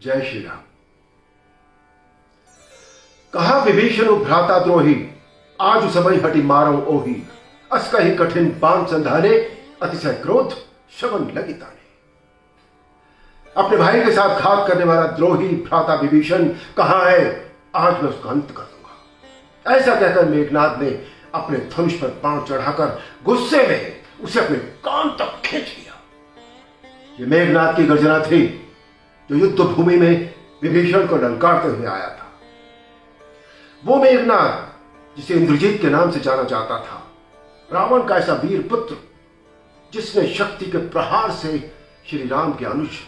जय श्री राम। कहा विभीषण भ्राता द्रोही, आज समय हटि मारो ओही। अस कहि कठिन बाण संधाने, अतिशय क्रोध शवन लगी ताने। अपने भाई के साथ घात करने वाला द्रोही भ्राता विभीषण कहां है, आज मैं उसका अंत कर दूंगा। ऐसा कहकर मेघनाद ने अपने धनुष पर बाण चढ़ाकर गुस्से में उसे अपने कान तक खींच लिया। यह मेघनाद की गर्जना थी जो युद्ध भूमि में विभीषण को ललकारते हुए आया था। वो मेघनाद जिसे इंद्रजीत के नाम से जाना जाता था, रावण का ऐसा वीर पुत्र जिसने शक्ति के प्रहार से श्री राम के अनुज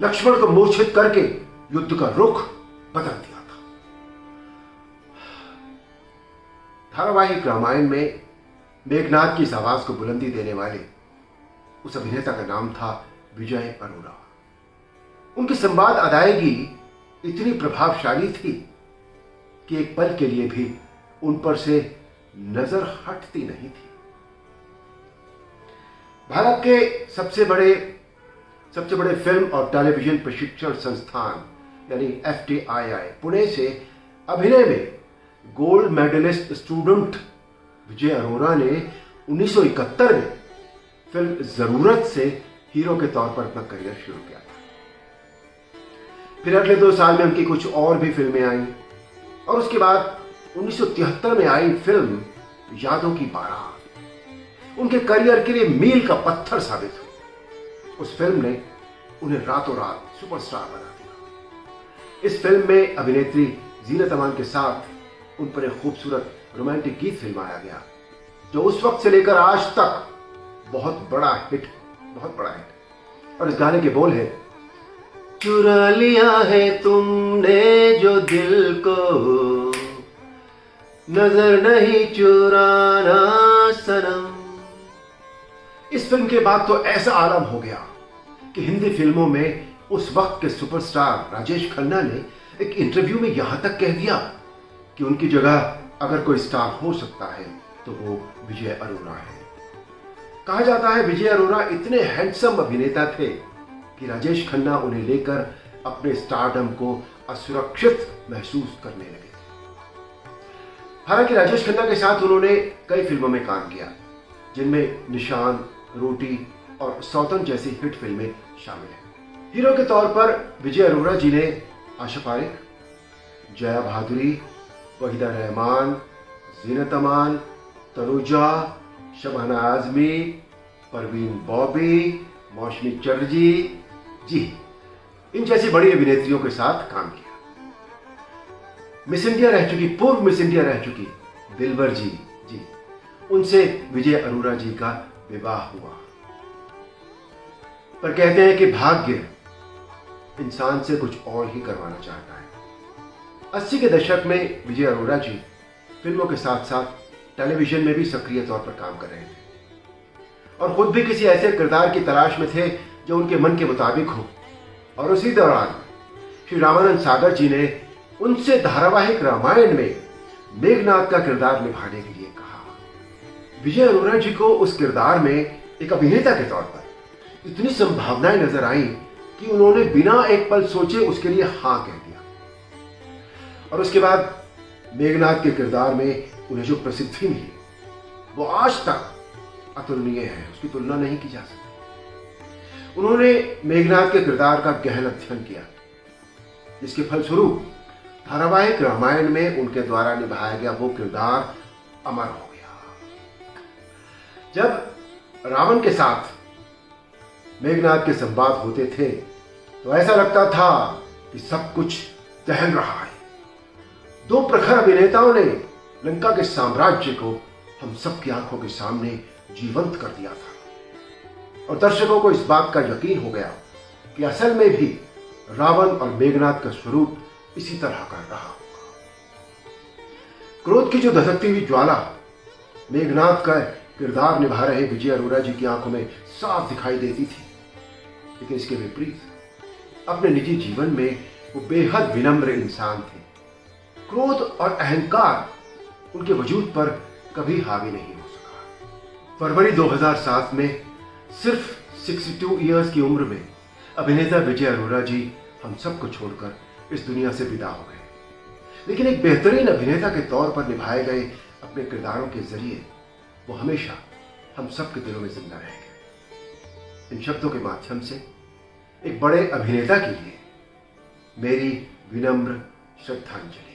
लक्ष्मण को मूर्छित करके युद्ध का रुख बदल दिया था। धारावाहिक रामायण में मेघनाद की इस आवाज को बुलंदी देने वाले उस अभिनेता का नाम था विजय अरोरा। उनकी संवाद अदायगी इतनी प्रभावशाली थी कि एक पल के लिए भी उन पर से नजर हटती नहीं थी। भारत के सबसे बड़े फिल्म और टेलीविजन प्रशिक्षण संस्थान यानी FTII पुणे से अभिनय में गोल्ड मेडलिस्ट स्टूडेंट विजय अरोरा ने 1971 में फिल्म जरूरत से हीरो के तौर पर अपना करियर शुरू किया था। फिर अगले 2 साल में उनकी कुछ और भी फिल्में आईं और उसके बाद 1973 में आई फिल्म यादों की बारात उनके करियर के लिए मील का पत्थर साबित हुई। उस फिल्म ने उन्हें रातों रात सुपरस्टार बना दिया। इस फिल्म में अभिनेत्री जीनत अमान के साथ उन पर एक खूबसूरत रोमांटिक गीत फिल्माया गया जो उस वक्त से लेकर आज तक बहुत बड़ा हिट। और इस गाने के बोल है, चुरा लिया है तुमने जो दिल को, नजर नहीं चुराना सनम। इस फिल्म के बाद तो ऐसा आलम हो गया कि हिंदी फिल्मों में उस वक्त के सुपरस्टार राजेश खन्ना ने एक इंटरव्यू में यहां तक कह दिया कि उनकी जगह अगर कोई स्टार हो सकता है तो वो विजय अरोरा है। कहा जाता है विजय अरोरा इतने हैंडसम अभिनेता थे कि राजेश खन्ना उन्हें लेकर अपने स्टारडम को असुरक्षित महसूस करने लगे। हालांकि राजेश खन्ना के साथ उन्होंने कई फिल्मों में काम किया जिनमें निशान, रोटी और सौतन जैसी हिट फिल्में शामिल हैं। हीरो के तौर पर विजय अरोरा जी ने आशा पारेख, जया भादुरी, वहीदा रहमान, जीनत अमान, तनुजा, शबाना आजमी, परवीन बॉबी, मौसमी चटर्जी जी इन जैसी बड़ी अभिनेत्रियों के साथ काम किया। पूर्व मिस इंडिया रह चुकी दिलबर जी उनसे विजय अरोरा जी का विवाह हुआ। पर कहते हैं कि भाग्य इंसान से कुछ और ही करवाना चाहता है। 80 के दशक में विजय अरोरा जी फिल्मों के साथ साथ टेलीविजन में भी सक्रिय तौर पर काम कर रहे थे और खुद भी किसी ऐसे किरदार की तलाश में थे जो उनके मन के मुताबिक हो। और उसी दौरान श्री रामानंद सागर जी ने उनसे धारावाहिक रामायण में मेघनाद का किरदार निभाने के लिए कहा। विजय अरोरा जी को उस किरदार में एक अभिनेता के तौर पर इतनी संभावनाएं नजर आई कि उन्होंने बिना एक पल सोचे उसके लिए हां कह दिया। और उसके बाद मेघनाद के किरदार में उन्हें जो प्रसिद्धि मिली वो आज तक अतुलनीय है, उसकी तुलना नहीं की जा सकती। उन्होंने मेघनाद के किरदार का गहन अध्ययन किया जिसके फलस्वरूप धारावाहिक रामायण में उनके द्वारा निभाया गया वो किरदार अमर हो गया। जब रावण के साथ मेघनाद के संवाद होते थे तो ऐसा लगता था कि सब कुछ दहल रहा है। 2 प्रखर अभिनेताओं ने लंका के साम्राज्य को हम सबकी आंखों के सामने जीवंत कर दिया था और दर्शकों को इस बात का यकीन हो गया कि असल में भी रावण और मेघनाद का स्वरूप इसी तरह का रहा होगा। क्रोध की जो धधकती हुई ज्वाला मेघनाद का किरदार निभा रहे विजय अरोरा जी की आंखों में साफ दिखाई देती थी, लेकिन इसके विपरीत अपने निजी जीवन में वो बेहद विनम्र इंसान थे। क्रोध और अहंकार उनके वजूद पर कभी हावी नहीं हो सका। फरवरी 2007 में सिर्फ 62 इयर्स की उम्र में अभिनेता विजय अरोरा जी हम सबको छोड़कर इस दुनिया से विदा हो गए, लेकिन एक बेहतरीन अभिनेता के तौर पर निभाए गए अपने किरदारों के जरिए वो हमेशा हम सबके दिलों में जिंदा रह गए। इन शब्दों के माध्यम से एक बड़े अभिनेता के लिए मेरी विनम्र श्रद्धांजलि।